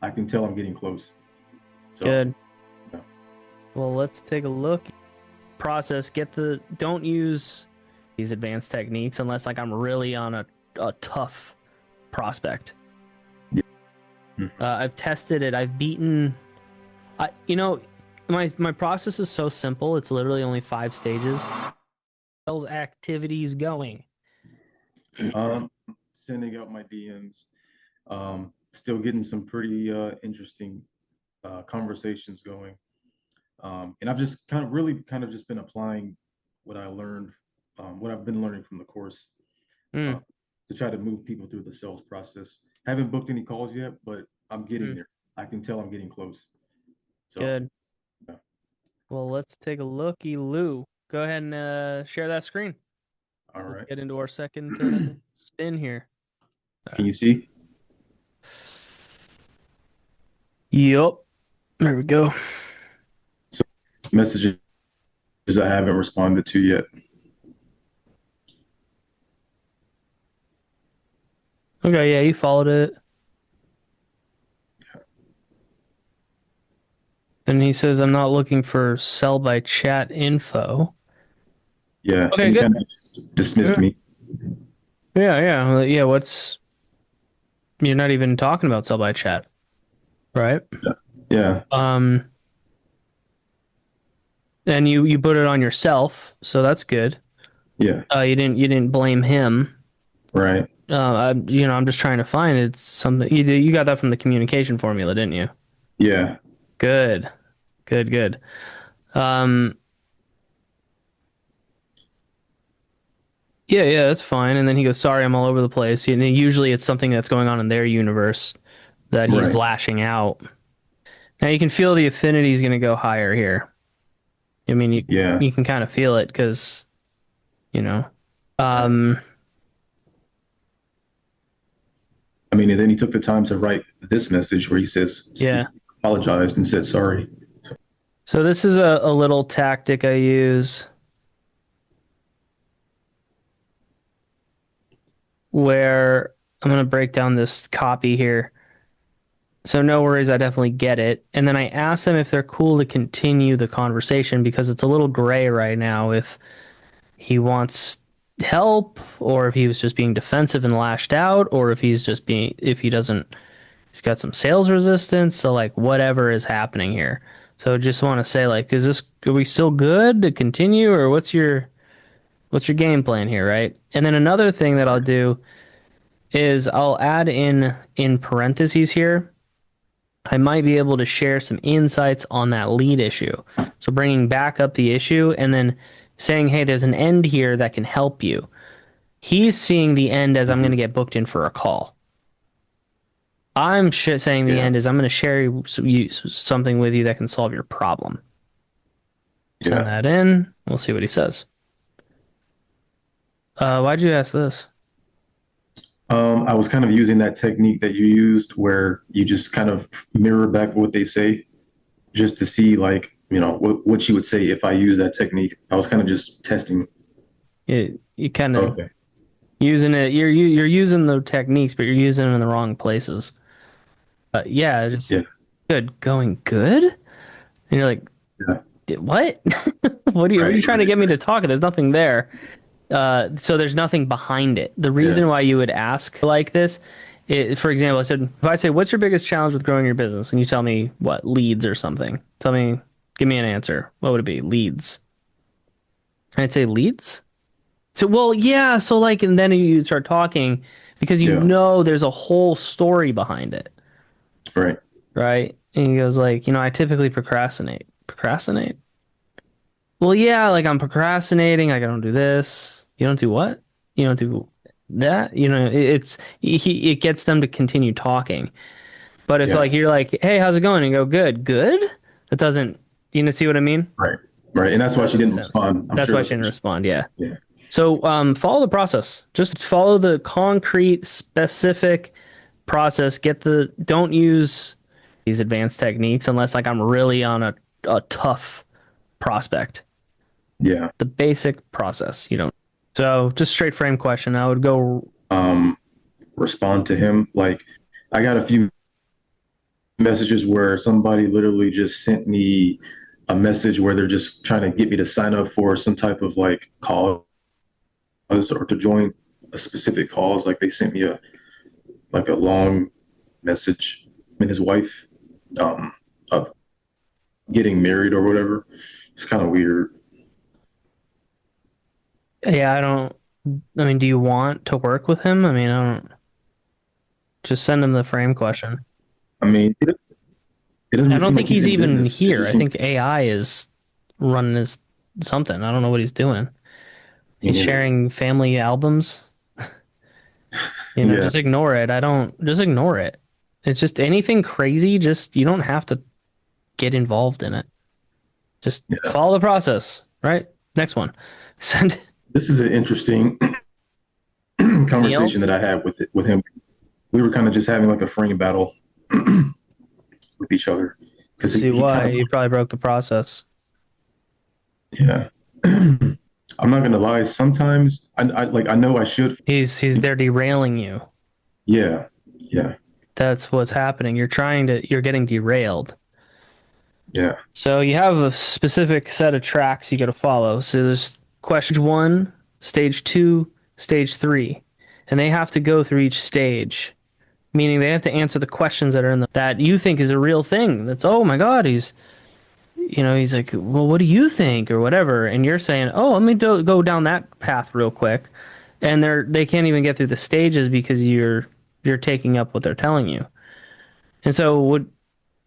I can tell I'm getting close. So, Good. yeah. Well, let's take a look. Process, don't use these advanced techniques unless like I'm really on a tough prospect. Yeah. Mhm. I've tested it. I've beaten, my process is so simple. It's literally only 5 stages. Those activities going. Um, Sending out my DMs. Still getting some pretty interesting conversations going. And I've just kind of just been applying what I learned, what I've been learning from the course, uh, Mm, to try to move people through the sales process. Haven't booked any calls yet, but I'm getting mm, there. I can tell I'm getting close. So, good. yeah. Well, let's take a looky, Lou. Go ahead and share that screen. All We'll right. get into our second spin here. Can you see? Yup. There we go. So, messages I haven't responded to yet. Okay, yeah, you followed it. And he says, I'm not looking for sell by chat info. Yeah, Okay, and he good. kind of just dismissed Yeah, me. yeah. You're not even talking about sell by chat, right? Yeah, yeah, Um, and you put it on yourself, so that's good. yeah. You didn't blame him. Right. I'm just trying to find it's something you got that from the communication formula, didn't you? Yeah, Good, good. Um, yeah, that's fine. And then he goes, "Sorry, I'm all over the place." And usually it's something that's going on in their universe that he's right. lashing out. Now you can feel the affinity is going to go higher here. I mean, you Yeah. you can kind of feel it because you know. Um, I mean, and then he took the time to write this message where he says he yeah. apologized and said sorry. So, So this is a little tactic I use where I'm going to break down this copy here. So no worries, I definitely get it. And then I ask them if they're cool to continue the conversation because it's a little gray right now if he wants help or if he was just being defensive and lashed out or if he doesn't he's got some sales resistance, so like whatever is happening here. So just want to say like are we still good to continue or what's your game plan here, right? And then another thing that I'll right. do is I'll add in parentheses here I might be able to share some insights on that lead issue. So bringing back up the issue and then saying, hey, there's an end here that can help you. He's seeing the end as I'm going Hmm. to get booked in for a call. I'm saying the Yeah, end is I'm going to share something with you that can solve your problem. Send yeah. that in. We'll see what he says. Why'd you ask this? I was kind of using that technique that you used where you just kind of mirror back what they say just to see like, what you would say if I use that technique. I was kind of just testing. You kind of Okay. using it. You're using the techniques, but you're using them in the wrong places. Yeah, just Yeah, good. Going good? And you're like, yeah. What? What are Right, you trying to right, get me right. to talk? There's nothing there. So there's nothing behind it. The Yeah. reason why you would ask like this, for example, if I say, "What's your biggest challenge with growing your business?" and you tell me what leads or something, give me an answer. What would it be? Leads. I'd say leads. So, well, yeah. So like, and then you start talking because you Yeah. know there's a whole story behind it, Right. right? And he goes like, I typically procrastinate. Procrastinate? Well, yeah, like I'm procrastinating. Like I don't do this. You don't do what? You don't do that. It gets them to continue talking. But if Yeah. like you're like, hey, how's it going? And you go, good, good. That doesn't, see what I mean? Right. Right. And that's That why she doesn't make didn't sense. respond. I'm That's sure why that's she what didn't she, respond. Yeah. yeah. So follow the process. Just follow the concrete, specific process. Don't use these advanced techniques unless like I'm really on a tough prospect. Yeah. The basic process. You don't. So just straight frame question. I would go. Um, Respond to him. Like, I got a few messages where somebody literally just sent me a message where they're just trying to get me to sign up for some type of like cause or to join a specific cause. Like they sent me a long message and his wife um, of getting married or whatever. It's kind of weird. Yeah, I don't. I mean, do you want to work with him? I mean, I don't. Just send him the frame question. I mean, it I doesn't don't seem like think he's he's in even business. It here. just I seems think AI is running his something. I don't know what he's doing. me He's neither. sharing family albums. Yeah, Just ignore it. I don't. Just ignore it. It's just anything crazy. Just you don't have to get involved in it. Just yeah. follow the process. Right. Next one. Send This is an interesting Neil. conversation that I had with him. We were kind of just having like a frame battle with each other because See he kind why of you probably broke the process. yeah. I'm not gonna lie. Sometimes I like I know I should. He's there derailing you. Yeah, yeah, That's what's happening. You're getting derailed. yeah. So you have a specific set of tracks you got to follow. So there's question one, stage two, stage three, and they have to go through each stage. Meaning they have to answer the questions that are in the that you think is a real thing. That's oh my god, he's like, well, what do you think or whatever, and you're saying, oh, let me go down that path real quick, and they can't even get through the stages because you're taking up what they're telling you. And so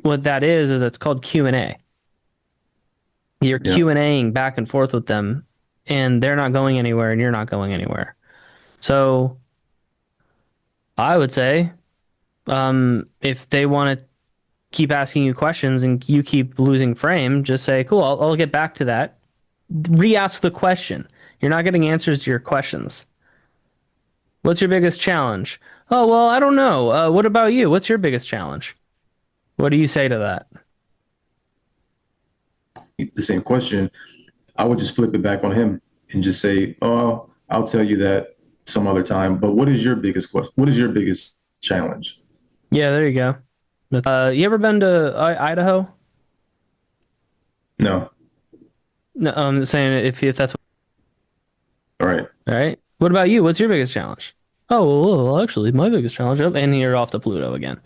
what that is it's called Q&A. You're Yeah. Q&Aing back and forth with them, and they're not going anywhere, and you're not going anywhere. So I would say, if they want to keep asking you questions and you keep losing frame, just say, "Cool, I'll get back to that." Re-ask the question. You're not getting answers to your questions. What's your biggest challenge? Oh well, I don't know. What about you? What's your biggest challenge? What do you say to that? The same question. I would just flip it back on him and just say, "Oh, I'll tell you that some other time." But what is your biggest question? What is your biggest challenge? Yeah, there you go. You ever been to Idaho? No. No, I'm saying if that's All right. all right. What about you? What's your biggest challenge? Oh well, actually, my biggest challenge. Oh, and you're off to Pluto again.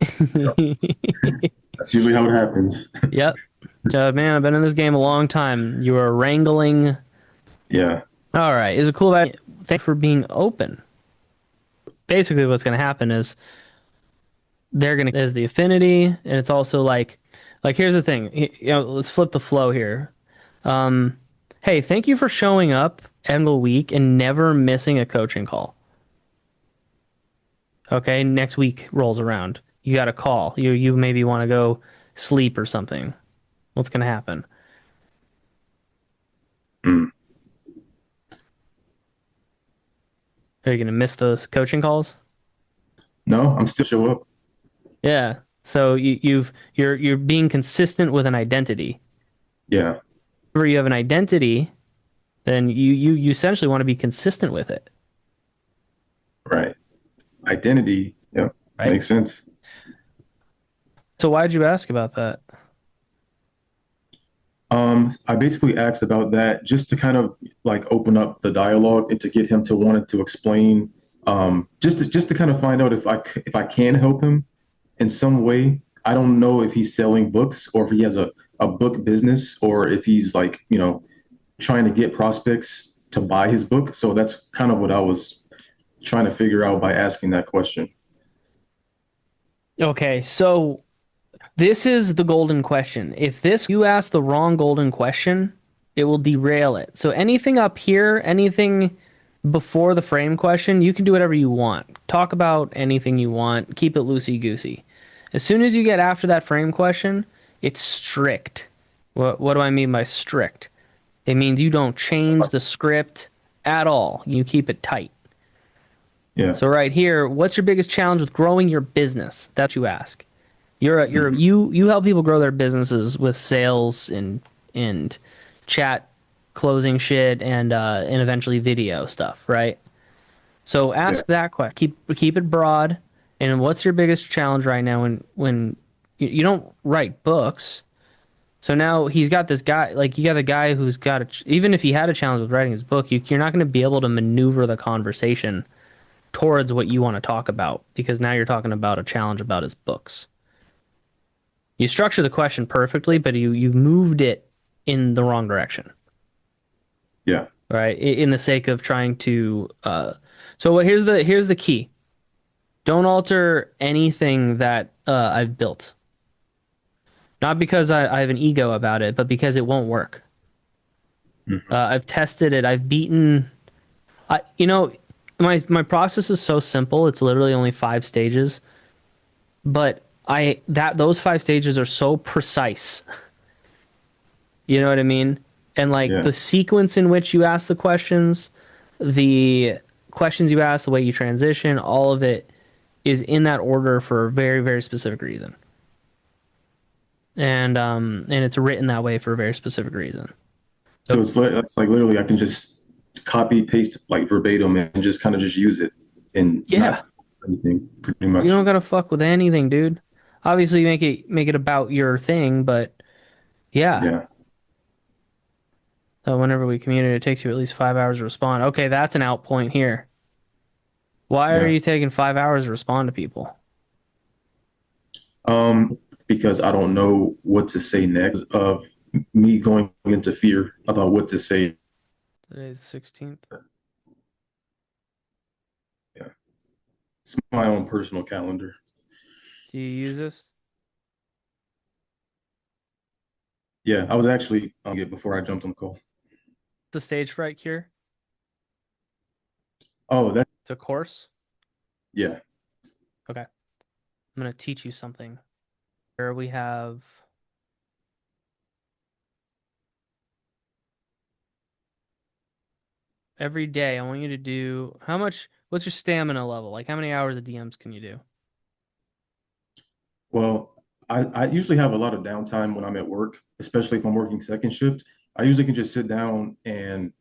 That's usually how it happens. Yep. Man, I've been in this game a long time. You are wrangling. Yeah. All right. Is it cool about thank you for being open? Basically, what's going to happen is they're going to there's the affinity, and it's also like here's the thing. Let's flip the flow here. Um, hey, thank you for showing up every week and never missing a coaching call. Okay, next week rolls around. You got a call. You maybe want to go sleep or something. What's going to happen? Mm. Are you going to miss those coaching calls? No, I'm still show up. Yeah. So you're being consistent with an identity. Yeah. Whenever you have an identity, then you essentially want to be consistent with it, Right. Identity. Yeah. right? Makes sense. So why'd you ask about that? I basically asked about that just to kind of like open up the dialogue and to get him to wanted to explain, just to kind of find out if I can help him in some way. I don't know if he's selling books or if he has a book business or if he's like, trying to get prospects to buy his book. So that's kind of what I was trying to figure out by asking that question. Okay, so this is the golden question. If this you ask the wrong golden question, it will derail it. So anything up here, anything before the frame question, you can do whatever you want. Talk about anything you want. Keep it loosey goosey. As soon as you get after that frame question, it's strict. What do I mean by strict? It means you don't change the script at all. You keep it tight. Yeah. So right here, what's your biggest challenge with growing your business? That you ask. Mhm. You help people grow their businesses with sales and chat closing shit and eventually video stuff, right? So Yeah. ask that question. Keep it broad And what's your biggest challenge right now when you don't write books? So now he's got this guy, like you got a guy who's got even if he had a challenge with writing his book, you're not going to be able to maneuver the conversation towards what you want to talk about because now you're talking about a challenge about his books. You structure the question perfectly, but you moved it in the wrong direction, Yeah. right? In the sake of trying to so here's the key. Don't alter anything that I've built. Not because I have an ego about it, but because it won't work. Hmm. I've tested it. I've beaten. My process is so simple. It's literally only 5 stages, but I that those 5 stages are so precise. You know what I mean? And like Yeah. the sequence in which you ask the questions you ask, the way you transition, all of it is in that order for a very, very specific reason. And it's written that way for a very specific reason. So it's like literally I can just copy paste like verbatim and just kind of just use it and Yeah, not anything pretty you much. don't gotta fuck with anything, dude. Obviously, make it about your thing, but yeah. Yeah. So whenever we communicate, it takes you at least 5 hours to respond. Okay, that's an out point here. Why are Yeah. you taking 5 hours to respond to people? Um, because I don't know what to say next of me going into fear about what to say. Today's 16th. Yeah. It's my own personal calendar. Do you use this? Yeah, I was actually on it before I jumped on the call. The stage fright cure? Oh, that It's a course? yeah. Okay. I'm gonna teach you something. Where we have every day, I want you to do what's your stamina level? Like how many hours of DMs can you do? Well, I usually have a lot of downtime when I'm at work, especially if I'm working second shift. I usually can just sit down and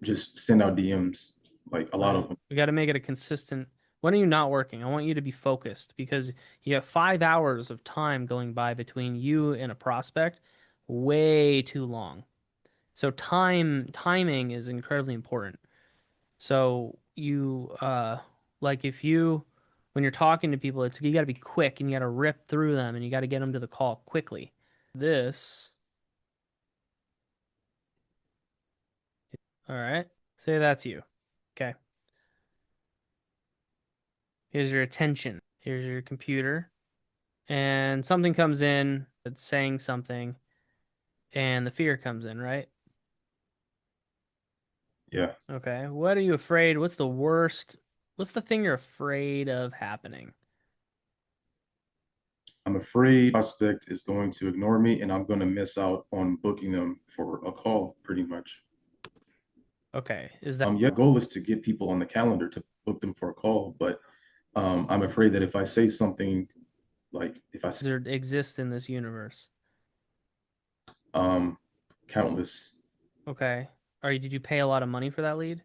just send out DMs, like a lot of Right. them. We got to make it a consistent. When are you not working? I want you to be focused because you have 5 hours of time going by between you and a prospect, way too long. So timing is incredibly important. So like if you when you're talking to people, it's you got to be quick and you got to rip through them and you got to get them to the call quickly. This, all right. Say that's you. Okay. Here's your attention. Here's your computer. And something comes in that's saying something, and the fear comes in, right? Yeah. Okay. What are you afraid? What's the worst? What's the thing you're afraid of happening? I'm afraid prospect is going to ignore me and I'm going to miss out on booking them for a call pretty much. Okay. Is that Yeah, goal is to get people on the calendar to book them for a call, but I'm afraid that if I say something like if I say there exists in this universe? um countless, Okay. Did you pay a lot of money for that lead?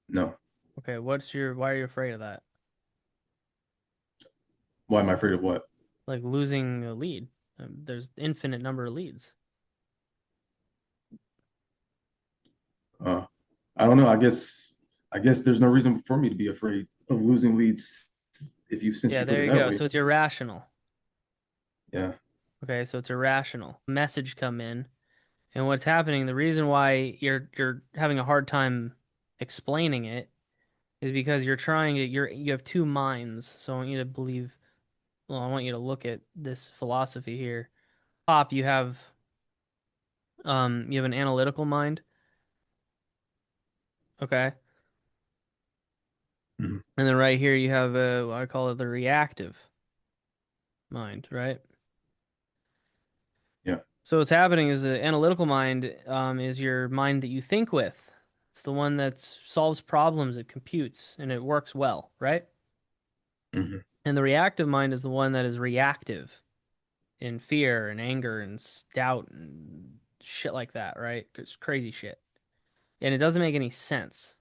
no. Okay. Why are you afraid of that? Why am I afraid of what? Like losing a lead. There's infinite number of leads. Uh, I don't know. I guess there's no reason for me to be afraid of losing leads if you since Yeah, you put there it you that go. way. So it's irrational. Yeah. Okay, so it's irrational. Message come in. And what's happening, the reason why you're having a hard time explaining it is because you have two minds. So I want you to believe, well, I want you to look at this philosophy here. Top, you have an analytical mind, okay? Mhm. And then right here you have what I call it the reactive mind, right? Yeah. So what's happening is the analytical mind is your mind that you think with. It's the one that solves problems, it computes, and it works well, right? Hmm. And the reactive mind is the one that is reactive in fear and anger and doubt and shit like that, right? It's crazy shit. And it doesn't make any sense.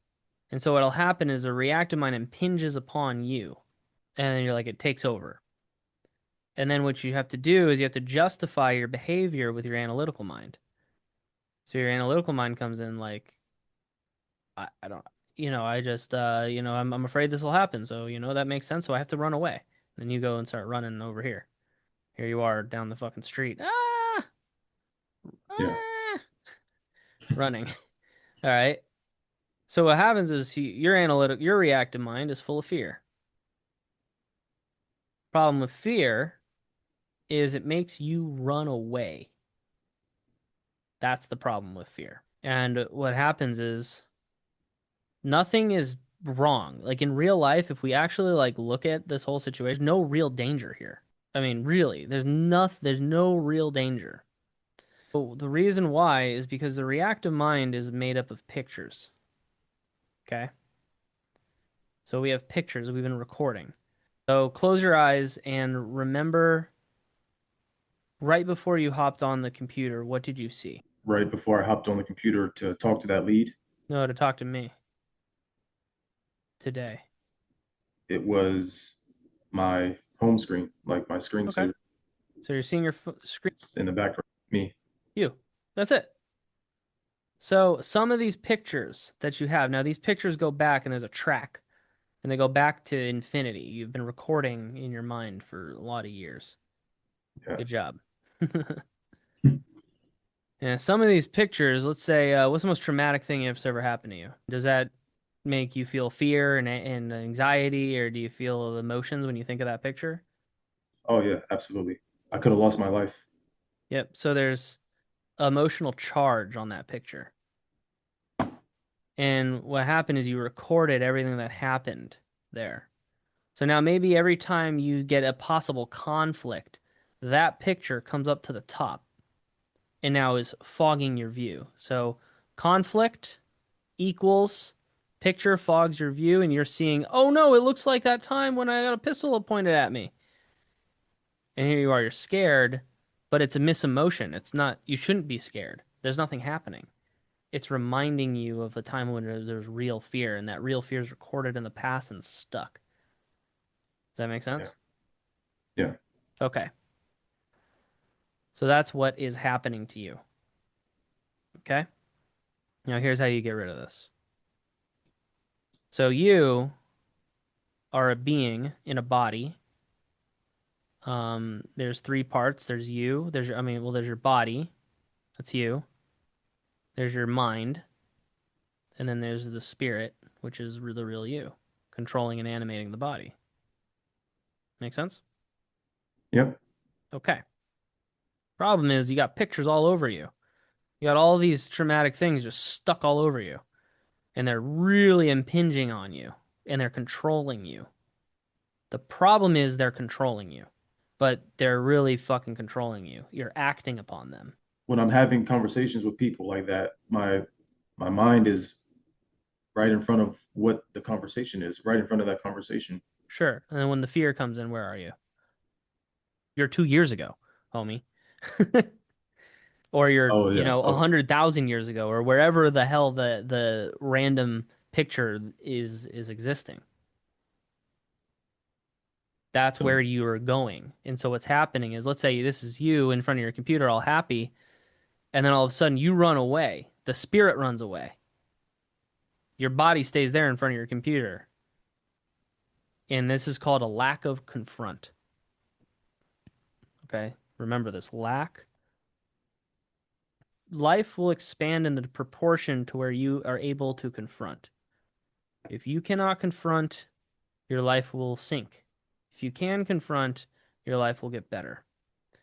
And so what'll happen is a reactive mind impinges upon you. and then you're like, it takes over. And then what you have to do is you have to justify your behavior with your analytical mind. So your analytical mind comes in like, I don't, I just, I'm afraid this will happen. So, that makes sense. So I have to run away. Then you go and start running over here. Here you are down the fucking street. Ah, Yeah. ah, running. All right. So what happens is your reactive mind is full of fear. Problem with fear is it makes you run away. That's the problem with fear. And what happens is nothing is wrong. Like in real life, if we actually like look at this whole situation, no real danger here. I mean, really, there's no real danger. But the reason why is because the reactive mind is made up of pictures. Okay? So we have pictures we've been recording. So close your eyes and remember right before you hopped on the computer, what did you see? Right before I hopped on the computer to talk to that lead, No, to talk to me today. it was my home screen, like my Okay. screensaver. So you're seeing your screen It's in the background. Me. view. That's it. So some of these pictures that you have, now these pictures go back and there's a track and they go back to infinity. You've been recording in your mind for a lot of years. Yeah. Good job. And some of these pictures, let's say, what's the most traumatic thing that's ever happened to you? Does that make you feel fear and anxiety, or do you feel emotions when you think of that picture? Oh yeah, absolutely. I could have lost my life. Yep. So there's emotional charge on that picture. And what happened is you recorded everything that happened there. So now maybe every time you get a possible conflict, that picture comes up to the top and now is fogging your view. So conflict equals picture fogs your view, and you're seeing, oh no, it looks like that time when I got a pistol pointed at me. And here you are, you're scared, but it's a misemotion. It's not, you shouldn't be scared. There's nothing happening. It's reminding you of a time when there's real fear, and that real fear is recorded in the past and stuck. Does that make Yeah. sense? Yeah. Okay. So that's what is happening to you. Okay. Now here's how you get rid of this. So you are a being in a body. There's three parts. There's you. There's your body. That's you. There's your mind. And then there's the spirit, which is the real you, controlling and animating the body. Make sense? Yep. Okay. Problem is, you got pictures all over you. You got all these traumatic things just stuck all over you. And they're really impinging on you. And they're controlling you. The problem is they're controlling you. But they're really fucking controlling you. You're acting upon them. When I'm having conversations with people like that, my mind is right in front of what the conversation is, right in front of that conversation. Sure. And then when the fear comes in, where are you? You're 2 years ago, homie. Or you're, Oh yeah. 100,000 years ago, or wherever the hell the random picture is existing. That's where So you are going. And so what's happening is, let's say this is you in front of your computer, all happy, and then all of a sudden you run away. The spirit runs away. Your body stays there in front of your computer. And this is called a lack of confront. Okay? Remember this. Life will expand in the proportion to where you are able to confront. If you cannot confront, your life will sink. If you can confront, your life will get better.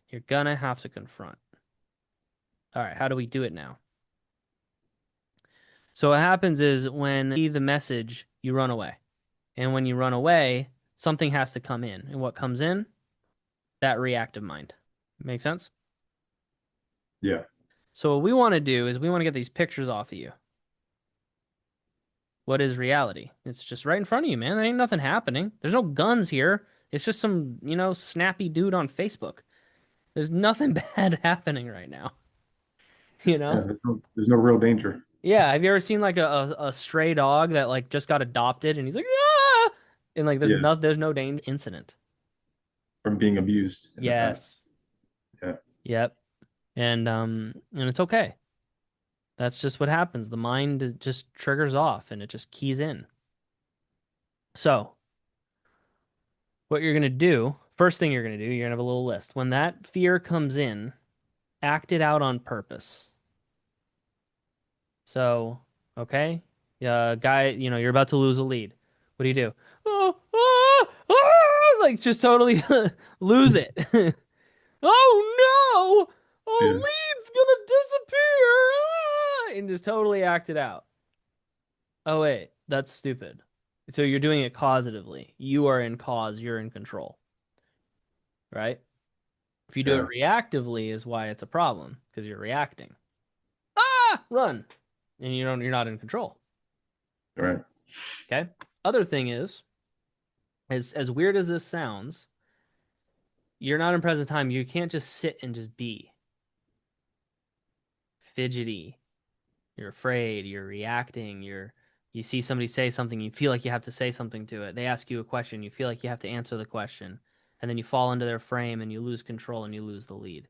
You're gonna have to confront. All right, how do we do it now? So what happens is when you leave the message, you run away. And when you run away, something has to come in. And what comes in? That reactive mind. Make sense? yeah. So what we want to do is we want to get these pictures off of you. What is reality? It's just right in front of you, man. There ain't nothing happening. There's no guns here. It's just some, snappy dude on Facebook. There's nothing bad happening right now. You Yeah. know? There's no real danger. Yeah. Have you ever seen like a stray dog that like just got adopted and he's like, ah! And like Yeah, there's no danger incident. from being abused in the past. Yes. Yeah, Yep. And it's okay. That's just what happens. The mind just triggers off and it just keys in. So, what you're gonna do, first thing you're gonna do, you're gonna have a little list. When that fear comes in, act it out on purpose. So, okay, yeah, guy, you're about to lose a lead. What do you do? Oh, like just totally lose it. Oh no! A yeah, lead's gonna disappear! And just totally act it out. Oh wait, that's stupid. So you're doing it causatively. You are in cause, you're in control, right? If you do it yeah. reactively is why it's a problem, because you're reacting. Run. And you're not in control. Right. Okay? Other thing is, as weird as this sounds, you're not in present time. You can't just sit and just be fidgety. You're afraid, you're reacting, you see somebody say something, you feel like you have to say something to it. They ask you a question, you feel like you have to answer the question, and then you fall into their frame and you lose control and you lose the lead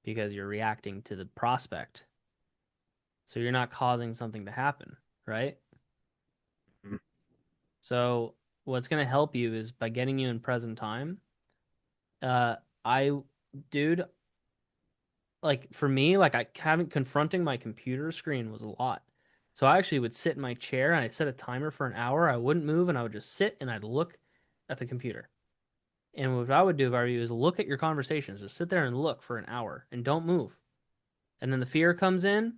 because you're reacting to the prospect. So you're not causing something to happen, right? Mhm. So what's going to help you is by getting you in present time. Uh I dude, like for me, like I haven't confronting my computer screen was a lot. So I actually would sit in my chair and I set a timer for an hour. I wouldn't move and I would just sit and I'd look at the computer. And what I would do if I were you is look at your conversations. Just sit there and look for an hour and don't move. And then the fear comes in,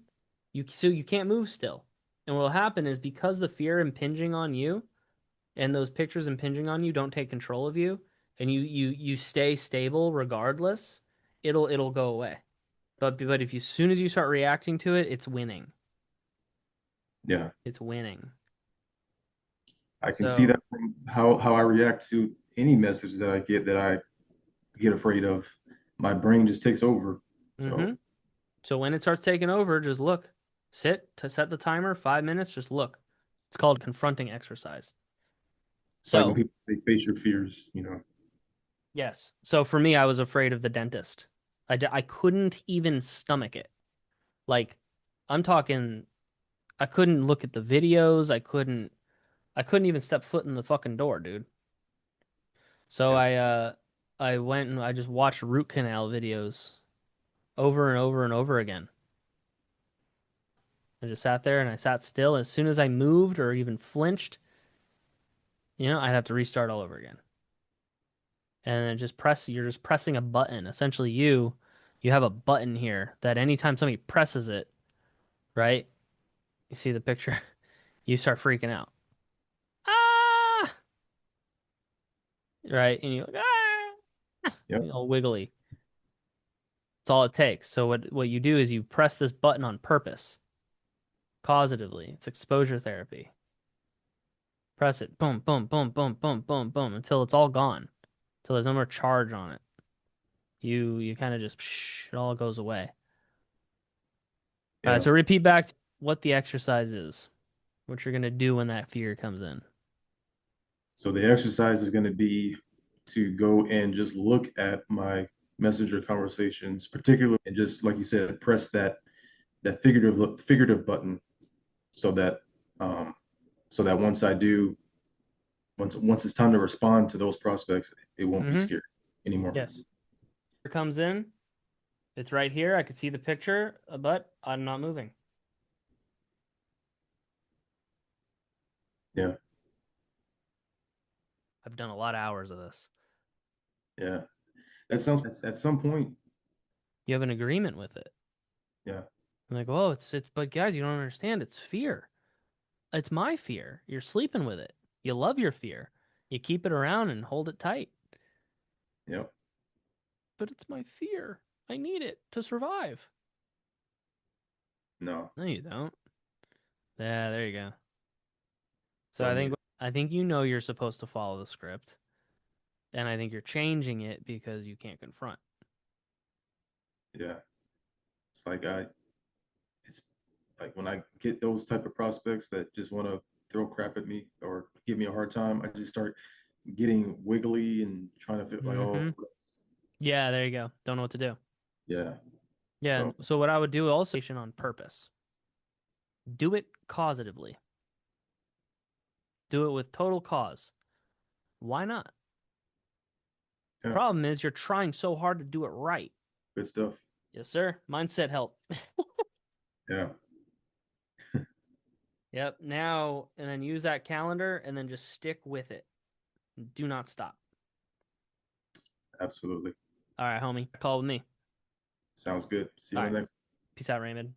you can't move still. And what'll happen is because the fear impinging on you and those pictures impinging on you don't take control of you and you stay stable regardless, it'll go away. But if you as soon as you start reacting to it, it's winning. Yeah. It's winning. I can see So, that from how I react to any message that I get that I get afraid of. My brain just takes over. mm-hmm. So So when it starts taking over, just look. Sit to set the timer, 5 minutes, just look. It's called confronting exercise. it's like when So, people say face your fears, you know. yes. So for me, I was afraid of the dentist. I couldn't even stomach it. Like, I'm talking, I couldn't look at the videos. I couldn't even step foot in the fucking door, dude. So Yeah. I went and I just watched root canal videos over and over and over again. I just sat there and I sat still. As soon as I moved or even flinched, I'd have to restart all over again. And then you're just pressing a button. Essentially, you have a button here that anytime somebody presses it, right? You see the picture, you start freaking out. Ah, right? And you like, Yep. all wiggly. That's all it takes. So what you do is you press this button on purpose, causatively. It's exposure therapy. Press it, boom, boom, boom, boom, boom, boom, boom, until it's all gone, until there's no more charge on it. You kind of just it all goes away. All right, Yeah. so repeat back what the exercise is, what you're gonna do when that fear comes in. So the exercise is going to be to go and just look at my messenger conversations, particularly, and just like you said, press that figurative button so that um, so that once it's time to respond to those prospects, it won't be Mm-hmm. scary anymore. Yes. Fear comes in. It's right here. I could see the picture, but I'm not moving. Yeah, I've done a lot of hours of this. yeah. That sounds at some point. You have an agreement with it. Yeah, I'm like, oh, but guys, you don't understand. It's fear. It's my fear. You're sleeping with it. You love your fear. You keep it around and hold it tight. yeah. But it's my fear. I need it to survive. No, No, you don't. Yeah, there you go. So I don't need think it. I think you're supposed to follow the script, and I think you're changing it because you can't confront. Yeah, it's like it's like when I get those type of prospects that just want to throw crap at me or give me a hard time, I just start getting wiggly and trying to feel like, Mm-hmm. oh, Yeah, there you go. Don't know what to do. yeah. Yeah, and So so what I would do also on purpose. Do it causatively. Do it with total cause. Why not? yeah, Problem is you're trying so hard to do it right. good stuff. Yes, sir. Mindset help. Yeah, Yep. Now, and then use that calendar and then just stick with it. Do not stop. absolutely. All right, homie. Call with me. Sounds good. See you All on right. the next. Peace out, Raymond.